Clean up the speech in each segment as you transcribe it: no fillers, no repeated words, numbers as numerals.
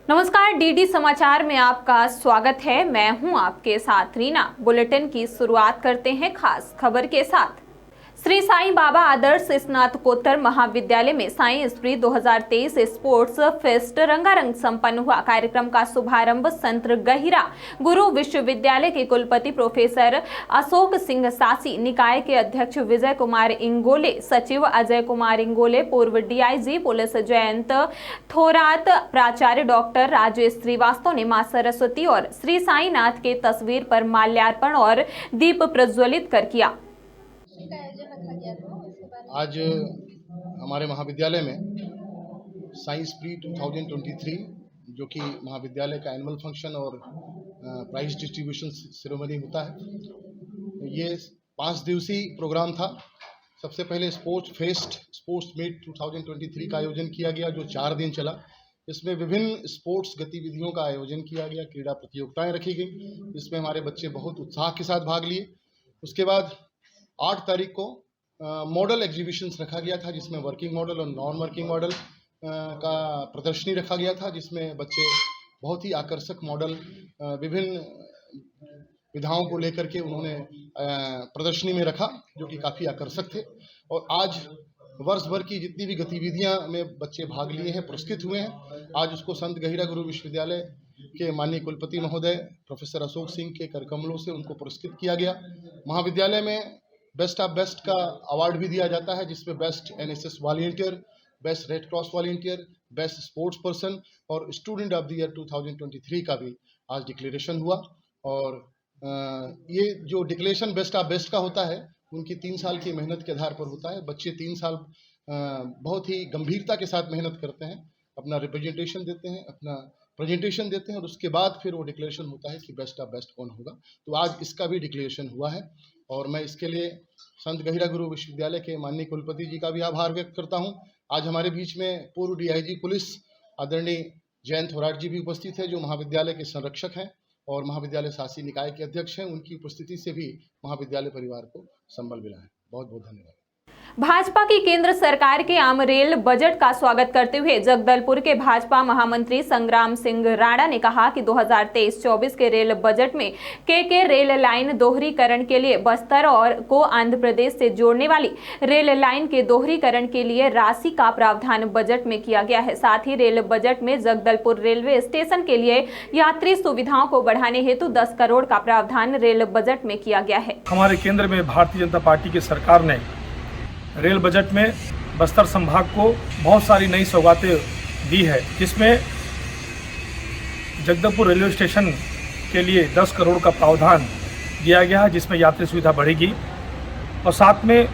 नमस्कार, डीडी समाचार में आपका स्वागत है। मैं हूं आपके साथ रीना। बुलेटिन की शुरुआत करते हैं खास खबर के साथ। श्री साईं बाबा आदर्श स्नातकोत्तर महाविद्यालय में साईं स्प्रीट 2023 स्पोर्ट्स फेस्ट रंगारंग संपन्न हुआ। कार्यक्रम का शुभारंभ संत गहिरा गुरु विश्वविद्यालय के कुलपति प्रोफेसर अशोक सिंह सासी, निकाय के अध्यक्ष विजय कुमार इंगोले, सचिव अजय कुमार इंगोले, पूर्व डीआईजी पुलिस जयंत थोरात, प्राचार्य डॉक्टर राजेश श्रीवास्तव ने मां सरस्वती और श्री साईनाथ के तस्वीर पर माल्यार्पण और दीप प्रज्वलित कर किया। आज हमारे महाविद्यालय में साइंस प्री 2023 जो कि महाविद्यालय का एनुअल फंक्शन और प्राइज डिस्ट्रीब्यूशन सेरेमनी होता है, ये 5 दिवसीय प्रोग्राम था। सबसे पहले स्पोर्ट्स मीट 2023 का आयोजन किया गया, जो 4 दिन चला। इसमें विभिन्न स्पोर्ट्स गतिविधियों का आयोजन किया गया, क्रीड़ा प्रतियोगिताएं रखी गई, जिसमें हमारे बच्चे बहुत उत्साह के साथ भाग लिए। उसके बाद 8 तारीख को मॉडल एग्जीबिशंस रखा गया था, जिसमें वर्किंग मॉडल और नॉन वर्किंग मॉडल का प्रदर्शनी रखा गया था, जिसमें बच्चे बहुत ही आकर्षक मॉडल विभिन्न विधाओं को लेकर के उन्होंने प्रदर्शनी में रखा, जो कि काफ़ी आकर्षक थे। और आज वर्ष भर की जितनी भी गतिविधियां में बच्चे भाग लिए हैं, पुरस्कृत हुए हैं। आज उसको संत गहिरा गुरु विश्वविद्यालय के माननीय कुलपति महोदय प्रोफेसर अशोक सिंह के करकमलों से उनको पुरस्कृत किया गया। महाविद्यालय में बेस्ट ऑफ बेस्ट का अवार्ड भी दिया जाता है, जिसमें best NSS volunteer, best red cross volunteer, best sports person और स्टूडेंट ऑफ द ईयर 2023 का भी आज डिक्लेरेशन हुआ। और ये जो डिक्लेरेशन बेस्ट ऑफ बेस्ट का होता है, उनकी 3 साल की मेहनत के आधार पर होता है। बच्चे 3 साल बहुत ही गंभीरता के साथ मेहनत करते हैं, अपना रिप्रेजेंटेशन देते हैं, अपना प्रेजेंटेशन देते हैं, और उसके बाद फिर वो डिक्लेरेशन होता है कि बेस्ट ऑफ बेस्ट कौन होगा। तो आज इसका भी डिक्लेरेशन हुआ है, और मैं इसके लिए संत गहिरा गुरु विश्वविद्यालय के माननीय कुलपति जी का भी आभार व्यक्त करता हूं। आज हमारे बीच में पूर्व डीआईजी पुलिस आदरणीय जयंत थोराट जी भी उपस्थित है, जो महाविद्यालय के संरक्षक हैं और महाविद्यालय शासी निकाय के अध्यक्ष हैं। उनकी उपस्थिति से भी महाविद्यालय परिवार को संबल मिला है। बहुत बहुत धन्यवाद। भाजपा की केंद्र सरकार के आम रेल बजट का स्वागत करते हुए जगदलपुर के भाजपा महामंत्री संग्राम सिंह राणा ने कहा कि 2023-24 के रेल बजट में के रेल लाइन दोहरीकरण के लिए बस्तर और को आंध्र प्रदेश से जोड़ने वाली रेल लाइन के दोहरीकरण के लिए राशि का प्रावधान बजट में किया गया है। साथ ही रेल बजट में जगदलपुर रेलवे स्टेशन के लिए यात्री सुविधाओं को बढ़ाने हेतु 10 करोड़ का प्रावधान रेल बजट में किया गया है। हमारे केंद्र में भारतीय जनता पार्टी की सरकार ने रेल बजट में बस्तर संभाग को बहुत सारी नई सौगातें दी है, जिसमें जगदलपुर रेलवे स्टेशन के लिए 10 करोड़ का प्रावधान दिया गया है, जिसमें यात्री सुविधा बढ़ेगी। और साथ में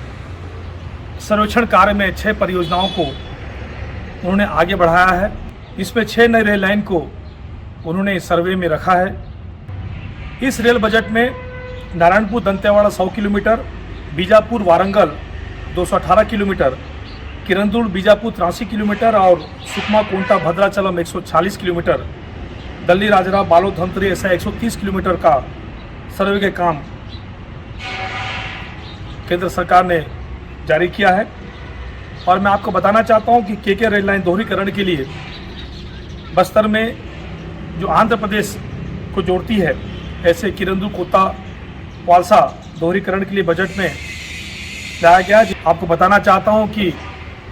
सर्वेक्षण कार्य में 6 परियोजनाओं को उन्होंने आगे बढ़ाया है। इसमें 6 नए रेल लाइन को उन्होंने सर्वे में रखा है। इस रेल बजट में Narayanpur Dantewada 100 kilometre, Bijapur Warangal 218 kilometre, Kirandul Bijapur 83 kilometre और सुकमा कोंटा भद्राचलम 140 किलोमीटर, दल्ली राजरा बालोद धमतरी ऐसा 130 किलोमीटर का सर्वे के काम केंद्र सरकार ने जारी किया है। और मैं आपको बताना चाहता हूं कि के रेल लाइन दोहरीकरण के लिए बस्तर में जो आंध्र प्रदेश को जोड़ती है, ऐसे किरंदुल कोटा वालसा दोहरीकरण के लिए बजट में लाया गया। आपको बताना चाहता हूं कि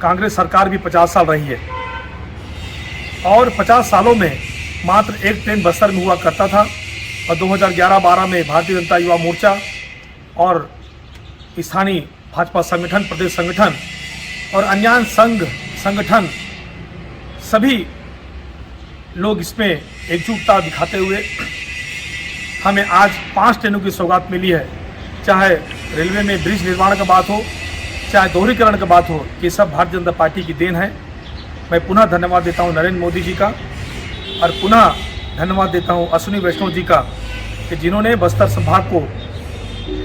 कांग्रेस सरकार भी 50 साल रही है, और 50 सालों में मात्र एक ट्रेन बस्तर में हुआ करता था। और 2011-12 में भारतीय जनता युवा मोर्चा और स्थानीय भाजपा संगठन, प्रदेश संगठन और अन्य संघ संगठन सभी लोग इसमें एकजुटता दिखाते हुए हमें आज 5 ट्रेनों की सौगात मिली है। चाहे रेलवे में ब्रिज निर्माण का बात हो, चाहे दोहरीकरण का बात हो, ये सब भारतीय जनता पार्टी की देन है। मैं पुनः धन्यवाद देता हूं नरेंद्र मोदी जी का, और पुनः धन्यवाद देता हूं अश्विनी वैष्णव जी का, कि जिन्होंने बस्तर संभाग को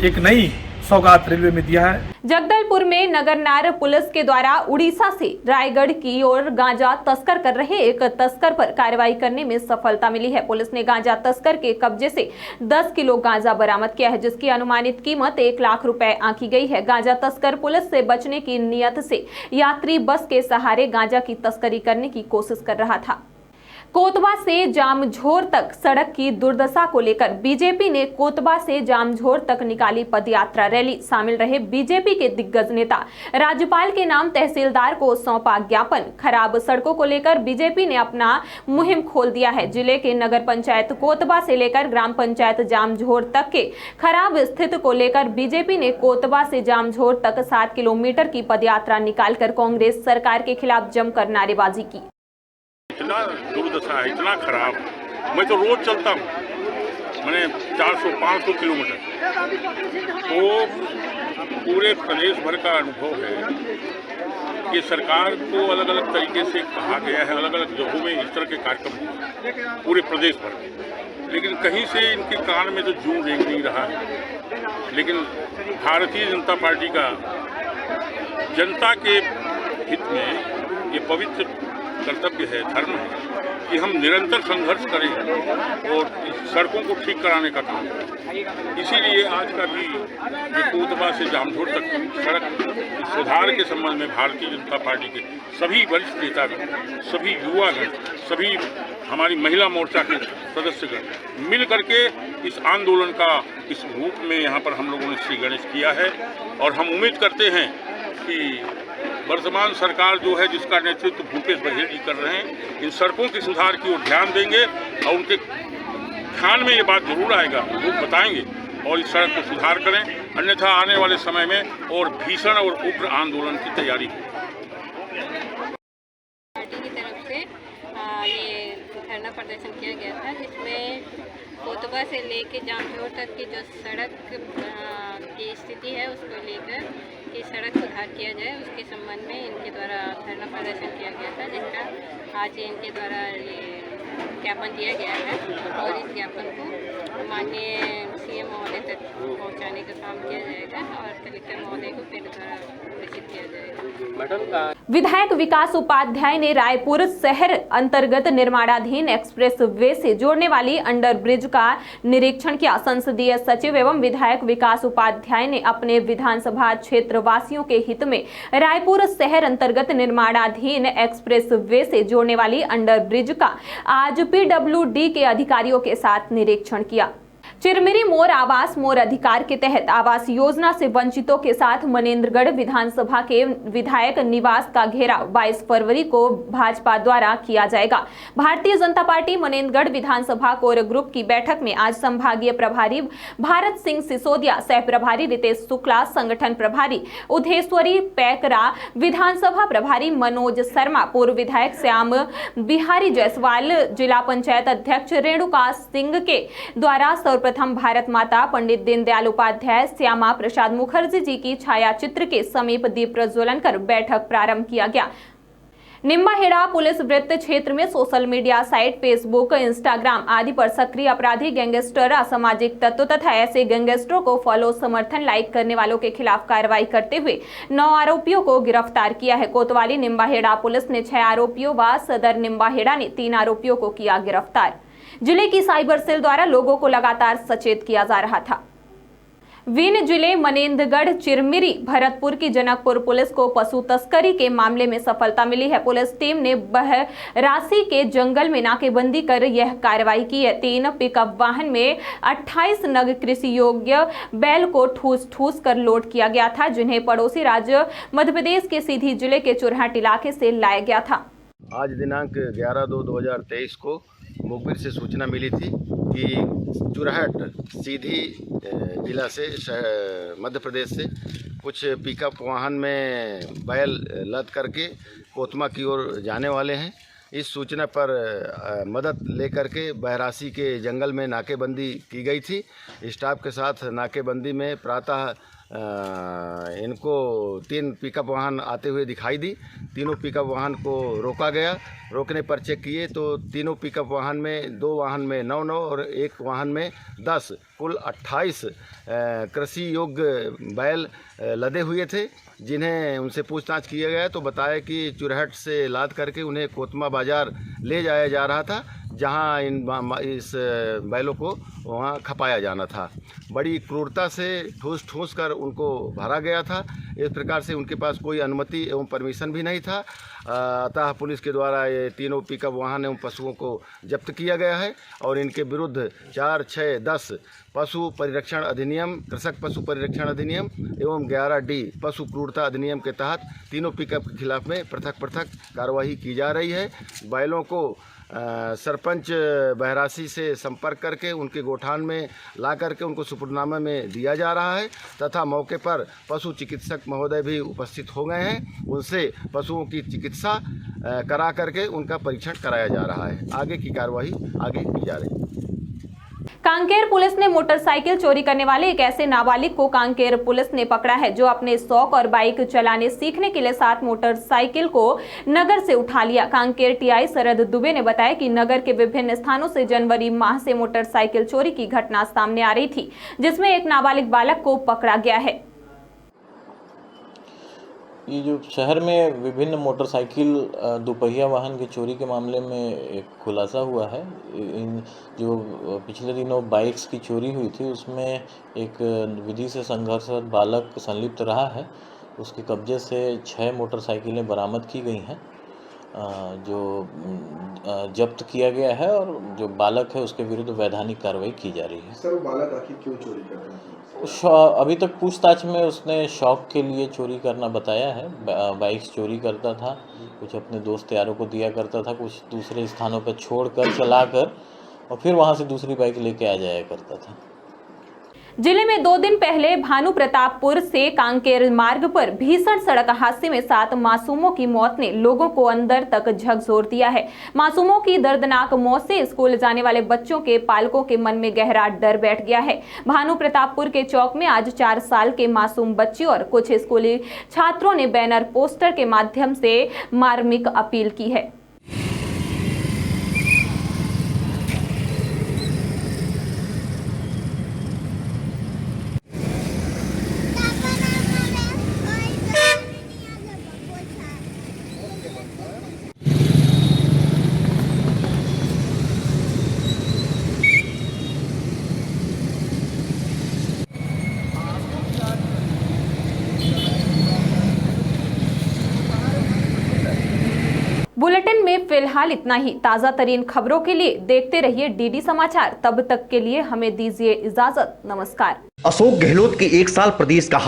एक नई सौगात रेलवे में दिया है। जगदलपुर में नगरनार पुलिस के द्वारा उड़ीसा से रायगढ़ की ओर गांजा तस्कर कर रहे एक तस्कर पर कार्रवाई करने में सफलता मिली है। पुलिस ने गांजा तस्कर के कब्जे से 10 किलो गांजा बरामद किया है, जिसकी अनुमानित कीमत 1 लाख रुपए आंकी गई है। गांजा तस्कर पुलिस से बचने की नियत से यात्री बस के सहारे गांजा की तस्करी करने की कोशिश कर रहा था। कोतवा से जामझोर तक सड़क की दुर्दशा को लेकर बीजेपी ने कोतवा से जामझोर तक निकाली पदयात्रा रैली। शामिल रहे बीजेपी के दिग्गज नेता। राज्यपाल के नाम तहसीलदार को सौंपा ज्ञापन। खराब सड़कों को लेकर बीजेपी ने अपना मुहिम खोल दिया है। जिले के नगर पंचायत कोतवा से लेकर ग्राम पंचायत जामझोर तक के खराब स्थिति को लेकर बीजेपी ने कोतवा से जामझोर तक 7 किलोमीटर की पदयात्रा निकालकर कांग्रेस सरकार के खिलाफ जमकर नारेबाजी की। इतना दुर्दशा है, इतना खराब। मैं तो रोज चलता हूँ, मैंने 400-500 किलोमीटर। तो पूरे प्रदेश भर का अनुभव है कि सरकार को अलग अलग तरीके से कहा गया है, अलग अलग जगहों में इस तरह के कार्यक्रम हुए पूरे प्रदेश भर में, लेकिन कहीं से इनके कान में तो जूं रेंग नहीं रहा है। लेकिन भारतीय जनता पार्टी का जनता के हित में ये पवित्र कर्तव्य है, धर्म है कि हम निरंतर संघर्ष करें और सड़कों को ठीक कराने का काम करें। इसीलिए आज का भी ये कोतवा से जामझोर तक सड़क सुधार के संबंध में भारतीय जनता पार्टी के सभी वरिष्ठ नेतागण, सभी युवागण, सभी हमारी महिला मोर्चा के सदस्यगण मिल करके इस आंदोलन का इस रूप में यहाँ पर हम लोगों ने श्री गणेश किया है। और हम उम्मीद करते हैं कि वर्तमान सरकार जो है, जिसका नेतृत्व भूपेश बघेल जी कर रहे हैं, इन सड़कों के सुधार की ओर ध्यान देंगे और उनके ध्यान में ये बात जरूर आएगा, वो बताएंगे और इस सड़क को सुधार करें। अन्यथा आने वाले समय में और भीषण और उग्र आंदोलन की तैयारी हो। पार्टी की तरफ से ये धरना प्रदर्शन किया गया था, जिसमें कोतवा से लेके जामझोर तक की जो सड़क की स्थिति है उसको लेकर कि सड़क सुधार किया जाए, उसके संबंध में इनके द्वारा धरना प्रदर्शन किया गया था, जिसका आज इनके द्वारा ये ज्ञापन दिया गया है और इस ज्ञापन को माननीय सीएम महोदय तक पहुंचाने का काम किया जाएगा और कलेक्टर महोदय को पेड़ द्वारा प्रेषित किया जाएगा। विधायक विकास उपाध्याय ने रायपुर शहर अंतर्गत निर्माणाधीन एक्सप्रेस वे से जोड़ने वाली अंडर ब्रिज का निरीक्षण किया। संसदीय सचिव एवं विधायक विकास उपाध्याय ने अपने विधानसभा क्षेत्र वासियों के हित में रायपुर शहर अंतर्गत निर्माणाधीन एक्सप्रेस वे से जोड़ने वाली अंडर ब्रिज का आज पीडब्ल्यूडी के अधिकारियों के साथ निरीक्षण किया। चिरमिरी मोर आवास मोर अधिकार के तहत आवास योजना से वंचितों के साथ मनेंद्रगढ़ विधानसभा के विधायक निवास का घेराव 22 फरवरी को भाजपा द्वारा किया जाएगा। भारतीय जनता पार्टी मनेंद्रगढ़ विधानसभा कोर ग्रुप की बैठक में आज संभागीय प्रभारी भारत सिंह सिसोदिया, सह प्रभारी रितेश शुक्ला, संगठन प्रभारी उधेश्वरी पैकरा, विधानसभा प्रभारी मनोज शर्मा, पूर्व विधायक श्याम बिहारी जायसवाल, जिला पंचायत अध्यक्ष रेणुका सिंह के द्वारा सर्वप्रथम भारत माता पंडित दीनदयाल उपाध्याय श्यामा प्रसाद मुखर्जी जी की छाया चित्र के समीप दीप प्रज्वलन कर बैठक प्रारंभ किया गया। निम्बाहेड़ा पुलिस वृत्त क्षेत्र में social media site Facebook, Instagram आदि पर सक्रिय अपराधी गैंगस्टर, असामाजिक तत्व तथा ऐसे गैंगस्टरों को फॉलो, समर्थन, लाइक करने वालों के खिलाफ कार्रवाई करते हुए 9 आरोपियों को गिरफ्तार किया है। कोतवाली निम्बाहेड़ा पुलिस ने 6 आरोपियों व सदर निम्बाहेड़ा ने 3 आरोपियों को किया गिरफ्तार। जिले की साइबर सेल द्वारा लोगों को लगातार सचेत किया जा रहा था। विन जिले मनेंद्रगढ़ चिरमिरी भरतपुर की जनकपुर पुलिस को पशु तस्करी के मामले में सफलता मिली है। पुलिस टीम ने बहरासी के जंगल में नाकेबंदी कर यह कार्रवाई की है। 3 पिकअप वाहन में 28 नग कृषि योग्य बैल को ठूस कर लोड किया गया था, जिन्हें पड़ोसी राज्य मध्य प्रदेश के सीधी जिले के चुरहट इलाके से लाया गया था। आज दिनांक 11/2/2023 को मुखबिर से सूचना मिली थी कि चुरहट सीधी जिला से मध्य प्रदेश से कुछ पिकअप वाहन में बैल लद करके कोतमा की ओर जाने वाले हैं। इस सूचना पर मदद लेकर के बहरासी के जंगल में नाकेबंदी की गई थी। स्टाफ के साथ नाकेबंदी में प्रातः इनको 3 पिकअप वाहन आते हुए दिखाई दी। तीनों पिकअप वाहन को रोका गया। रोकने पर चेक किए तो तीनों पिकअप वाहन में 2 वाहन में 9 और 1 वाहन में 10 कुल 28 कृषि योग्य बैल लदे हुए थे, जिन्हें उनसे पूछताछ किया गया तो बताया कि चुरहट से लाद करके उन्हें कोतमा बाज़ार ले जाया जा रहा था, जहां इस बैलों को वहां खपाया जाना था। बड़ी क्रूरता से ठूस कर उनको भरा गया था। इस प्रकार से उनके पास कोई अनुमति एवं परमिशन भी नहीं था। अतः पुलिस के द्वारा ये तीनों पिकअप वाहन एवं पशुओं को जब्त किया गया है और इनके विरुद्ध 4, 6, 10 पशु परिरक्षण अधिनियम, कृषक पशु परिरक्षण अधिनियम एवं 11D पशु क्रूरता अधिनियम के तहत तीनों पिकअप के खिलाफ में पृथक कार्रवाई की जा रही है। बैलों को सरपंच बहरासी से संपर्क करके उनके गोठान में ला करके उनको सुपुर्दनामे में दिया जा रहा है तथा मौके पर पशु चिकित्सक महोदय भी उपस्थित हो गए हैं। उनसे पशुओं की चिकित्सा करा करके उनका परीक्षण कराया जा रहा है। आगे की कार्रवाई आगे की जा रही है। कांकेर पुलिस ने मोटरसाइकिल चोरी करने वाले एक ऐसे नाबालिग को कांकेर पुलिस ने पकड़ा है जो अपने शौक और बाइक चलाने सीखने के लिए 7 मोटरसाइकिल को नगर से उठा लिया। कांकेर टीआई शरद दुबे ने बताया कि नगर के विभिन्न स्थानों से जनवरी माह से मोटरसाइकिल चोरी की घटना सामने आ रही थी, जिसमें एक नाबालिग बालक को पकड़ा गया है। ये जो शहर में विभिन्न मोटरसाइकिल दोपहिया वाहन की चोरी के मामले में एक खुलासा हुआ है। इन जो पिछले दिनों बाइक्स की चोरी हुई थी उसमें एक विधि से संघर्षरत बालक संलिप्त रहा है। उसके कब्जे से 6 मोटरसाइकिलें बरामद की गई हैं जो जब्त किया गया है और जो बालक है उसके विरुद्ध वैधानिक कार्रवाई की जा रही है। सर, वो बालक आखिर क्यों चोरी कर रहा है? अभी तक पूछताछ में उसने शौक के लिए चोरी करना बताया है। बाइक्स चोरी करता था, कुछ अपने दोस्त यारों को दिया करता था, कुछ दूसरे स्थानों पर छोड़कर चलाकर और फिर वहां से दूसरी बाइक लेके आ जाया करता था। जिले में 2 दिन पहले भानु प्रतापपुर से कांकेर मार्ग पर भीषण सड़क हादसे में 7 मासूमों की मौत ने लोगों को अंदर तक झकझोर दिया है। मासूमों की दर्दनाक मौत से स्कूल जाने वाले बच्चों के पालकों के मन में गहरा डर बैठ गया है। भानु प्रतापपुर के चौक में आज 4 साल के मासूम बच्ची और कुछ स्कूली छात्रों ने बैनर पोस्टर के माध्यम से मार्मिक अपील की है। बुलेटिन में फिलहाल इतना ही। ताजा तरीन खबरों के लिए देखते रहिए डीडी समाचार। तब तक के लिए हमें दीजिए इजाजत। नमस्कार। अशोक गहलोत के 1 साल प्रदेश का